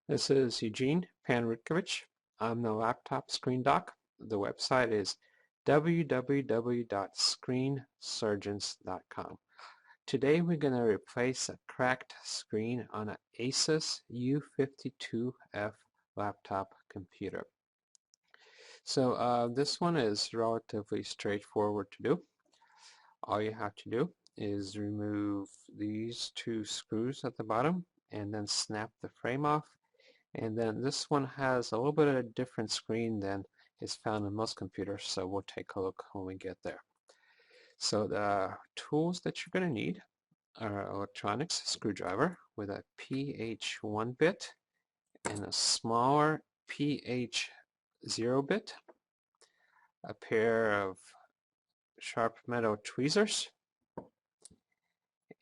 This is Eugene Panrutkovich. I'm the laptop screen doc. The website is www.screensurgeons.com. Today we're going to replace a cracked screen on an ASUS U52F laptop computer. So this one is relatively straightforward to do. All you have to do is remove these two screws at the bottom and then snap the frame off. And then this one has a little bit of a different screen than is found in most computers, so we'll take a look when we get there. So the tools that you're going to need are an electronics screwdriver with a PH1 bit and a smaller PH0 bit, a pair of sharp metal tweezers,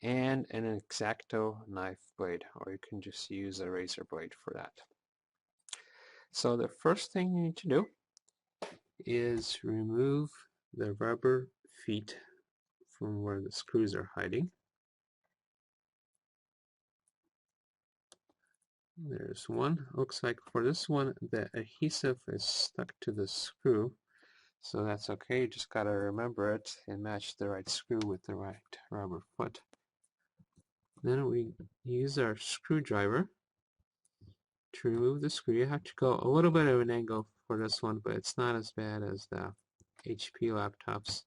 and an X-Acto knife blade, or you can just use a razor blade for that. So the first thing you need to do is remove the rubber feet from where the screws are hiding. There's one. Looks like for this one the adhesive is stuck to the screw, so that's okay. You just gotta remember it and match the right screw with the right rubber foot. Then we use our screwdriver to remove the screw. You have to go a little bit of an angle for this one, but it's not as bad as the HP laptops,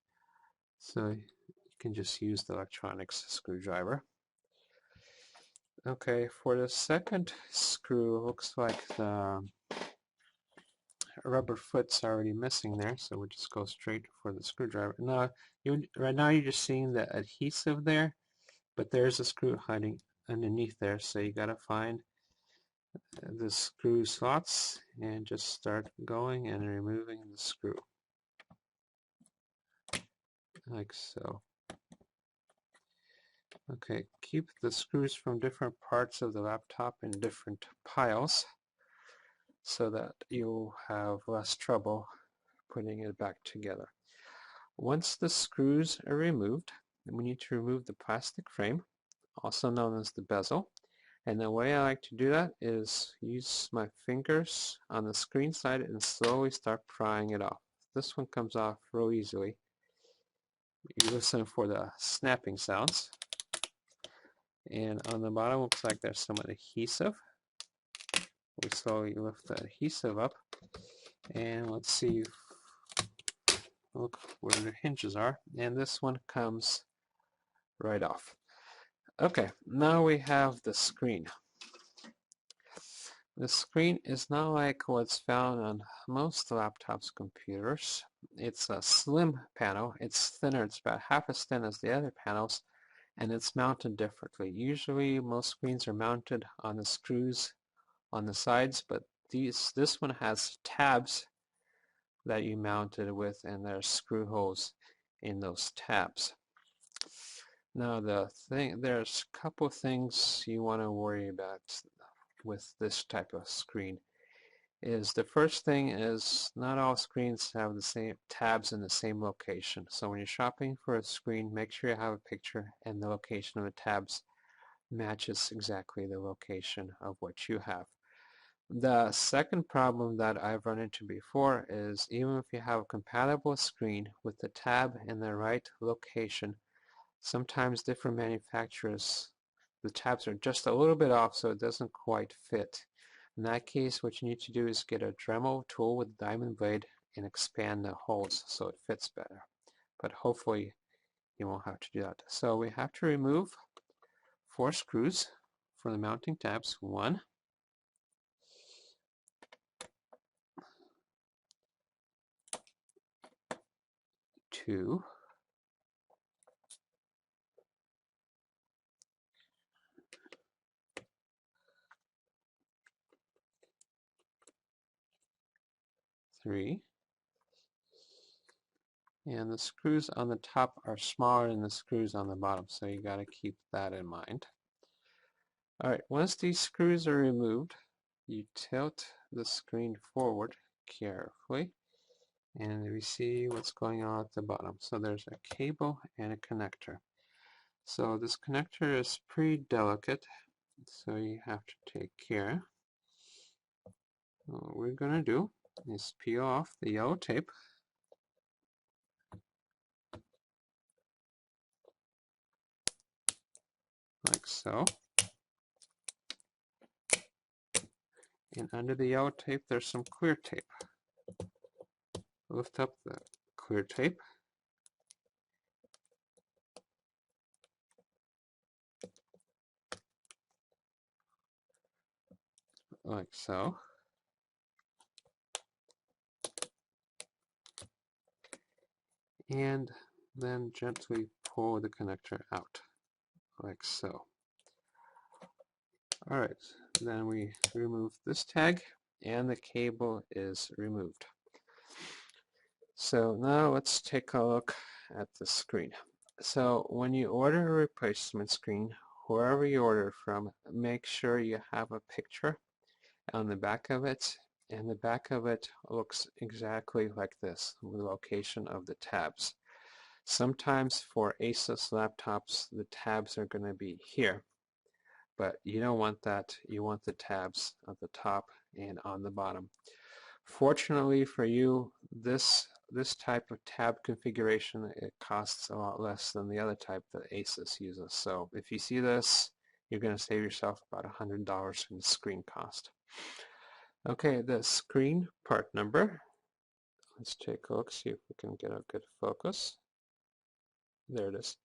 so you can just use the electronics screwdriver. Okay, for the second screw, looks like the rubber foot's already missing there, so we'll just go straight for the screwdriver. Now, right now you're just seeing the adhesive there, but there's a screw hiding underneath there, so you gotta find the screw slots and just start going and removing the screw, like so. Okay, keep the screws from different parts of the laptop in different piles so that you'll have less trouble putting it back together. Once the screws are removed, we need to remove the plastic frame, also known as the bezel. And the way I like to do that is use my fingers on the screen side and slowly start prying it off. This one comes off real easily. You listen for the snapping sounds. And on the bottom looks like there's some adhesive. We slowly lift the adhesive up. And let's see, look where the hinges are. And this one comes right off. Okay, now we have the screen. The screen is not like what's found on most laptops computers. It's a slim panel. It's thinner. It's about half as thin as the other panels, and it's mounted differently. Usually most screens are mounted on the screws on the sides, but this one has tabs that you mount it with, and there's screw holes in those tabs. Now there's a couple things you want to worry about with this type of screen. The first thing is not all screens have the same tabs in the same location. So when you're shopping for a screen, make sure you have a picture and the location of the tabs matches exactly the location of what you have. The second problem that I've run into before is even if you have a compatible screen with the tab in the right location, sometimes different manufacturers, the tabs are just a little bit off, so it doesn't quite fit. In that case, what you need to do is get a Dremel tool with a diamond blade and expand the holes so it fits better. But hopefully you won't have to do that. So we have to remove 4 screws for the mounting tabs. 1, 2, 3, and the screws on the top are smaller than the screws on the bottom, so you got to keep that in mind. Alright, once these screws are removed, you tilt the screen forward carefully, and we see what's going on at the bottom. So there's a cable and a connector. So this connector is pretty delicate, so you have to take care. What we're going to do is peel off the yellow tape like so. And under the yellow tape there's some clear tape. Lift up the clear tape like so. And then gently pull the connector out like so. Alright, then we remove this tag and the cable is removed. So now let's take a look at the screen. So when you order a replacement screen, whoever you order from, make sure you have a picture on the back of it, and the back of it looks exactly like this, the location of the tabs. Sometimes for ASUS laptops, the tabs are going to be here, but you don't want that. You want the tabs at the top and on the bottom. Fortunately for you, this type of tab configuration, it costs a lot less than the other type that ASUS uses. So if you see this, you're going to save yourself about $100 in screen cost. Okay, the screen part number. Let's take a look, see if we can get a good focus. There it is.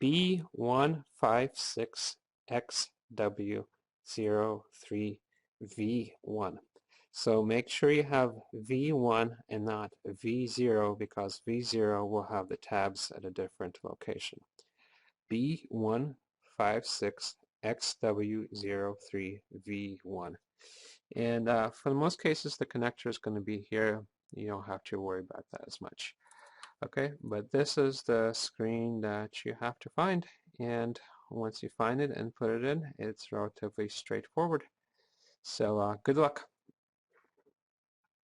B156XW03V1. So make sure you have V1 and not V0 because V0 will have the tabs at a different location. B156XW03V1. And for most cases, the connector is going to be here. You don't have to worry about that as much. Okay, but this is the screen that you have to find, and once you find it and put it in, it's relatively straightforward. So good luck.